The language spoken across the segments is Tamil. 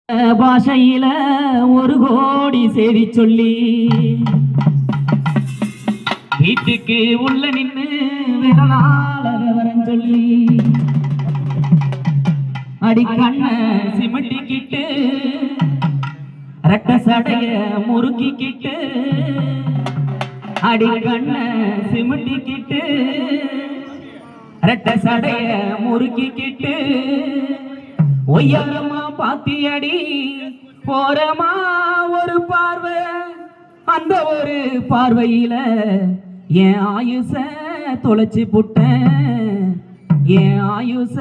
பாஷையில ஒரு கோடி செய்தி சொல்லி வீட்டுக்கு உள்ள நின்று விரலால விவரம் சொல்லி அடிக்கண்ண சிமிட்டிக்கிட்டு ரெட்ட சடைய முறுக்கிக்கிட்டு அடிக்கண்ண சிமிட்டிக்கிட்டு ரெட்ட சடைய முறுக்கிக்கிட்டு ஒய்யாரமா பாத்தியடி போறமா ஒரு பார்வை அந்த ஒரு பார்வையில என் ஆயுச தொலைச்சு புட்டேன் என் ஆயுச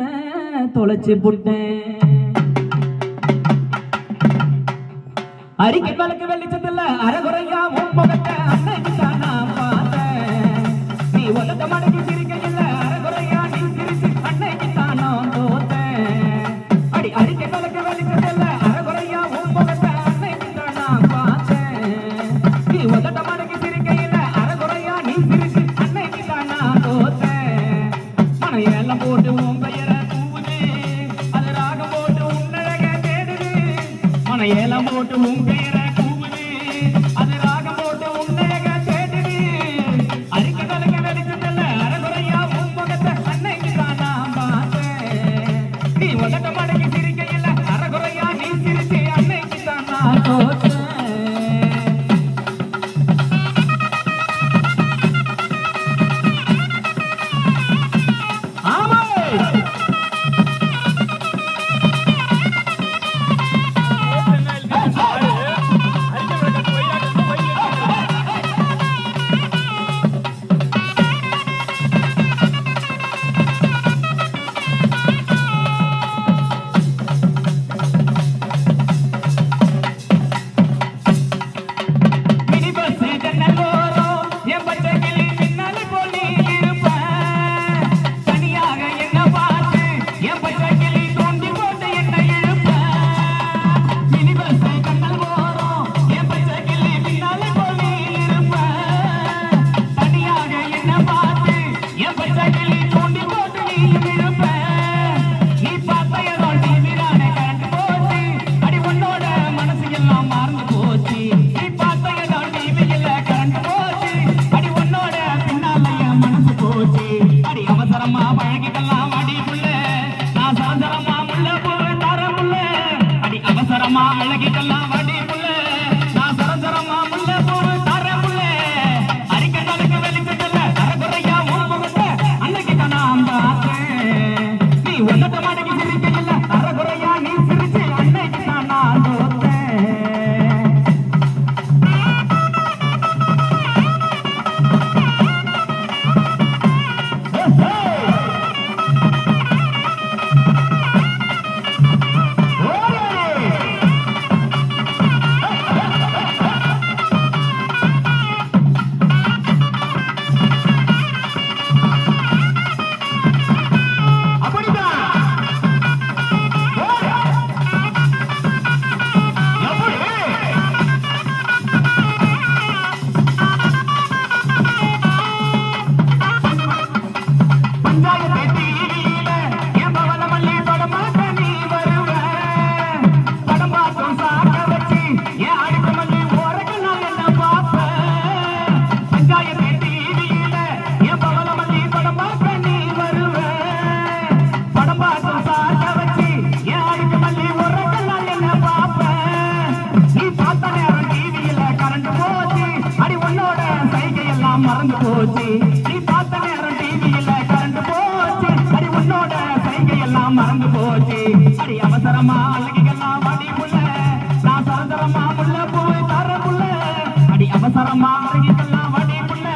தொலைச்சு புட்டேன் அரிக்கை பழக்க வெளிச்சத்துல அரைகுறையா முகத்தை அன்னைக்கு தான் நான் பார்த்தேன் நீ உலக மடக்கி சிரிக்கையில் அரைகுறையா நீ சிரிச்சு அன்னைக்கு தான் நான் தோத்தேன் அடி அரிக்கை பழக்க வெளிச்சத்துல அரைகுறையா முகத்தை அன்னைக்கு தான் நான் பார்த்தேன் நீ உலக மடக்கி சிரிக்கையில் அரைகுறையா நீ சிரிச்சு அன்னைக்கு தான் நான் தோத்தேன் மன எல்லாம் போட்டு உன் பெயரை கூவுது அது ராகம் போட்டு உன்னழக தேடுது மன ஏலம் போட்டு உன் பெயரை கூவுது அது ராகம் போட்டு உன்னழக தேடுது அரிக்க கலக்க வெளிச்சத்துல அரைகுறையா உன் முகத்தை அன்னைக்கு தான் நான் பார்த்தேன் நீ உலக மடக்கி சிரிக்கையில் அரைகுறையா நீ சிரிச்சு அன்னைக்கு தான் நான் தோத்தேன் அழகிக்கெல்லாம் வடி புள்ள நான் சரசரமா முள்ள போற தர புள்ள அரிக்க நடக்க வெளிச்சத்துல அரைகுறையா உன் முகத்தை அன்னைக்கு தான் நான் பார்த்தேன் நீ உன்னத மடக்கி சிரிக்கையில் அரைகுறையா நீ சிரிச்சு அன்னைக்கு தான் நான் தோத்தேன் மறந்து போச்சு நீ பார்த்த நேரம் டிவியில கரண்ட் போச்சு அடி உன்னோட சைகை எல்லாம் மறந்து போச்சு அடி அவசரமா அழகிகெல்லாம் வடி புள்ள நான் சரசரமா முள்ள போய் தர புள்ள அடி அவசரமா அழகிகெல்லாம் வடி புள்ள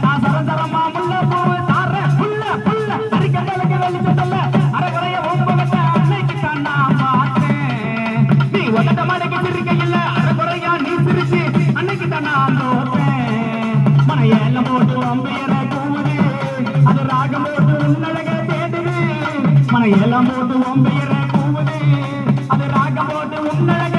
நான் சரசரமா முள்ள போய் தர புள்ள புள்ள அரிக்க கலக்க வெளிச்சத்துல அரைகுறைய ஒன்பகத்தை அன்னைக்கு தான் நான் பார்த்தேன் நீ உலக மடக்கி சிரிக்கையில் அரைகுறையா நீ சிரிச்சு அன்னைக்கு தான் நான் தோத்தேன் மன ஏலம் போட்டு உன் பெயரை கூவுது அது ராகம் போட்டு உன்னழக தேடுது மன ஏலம் போட்டு உன் பெயரை கூவுது அது ராகம் போட்டு உன்னழக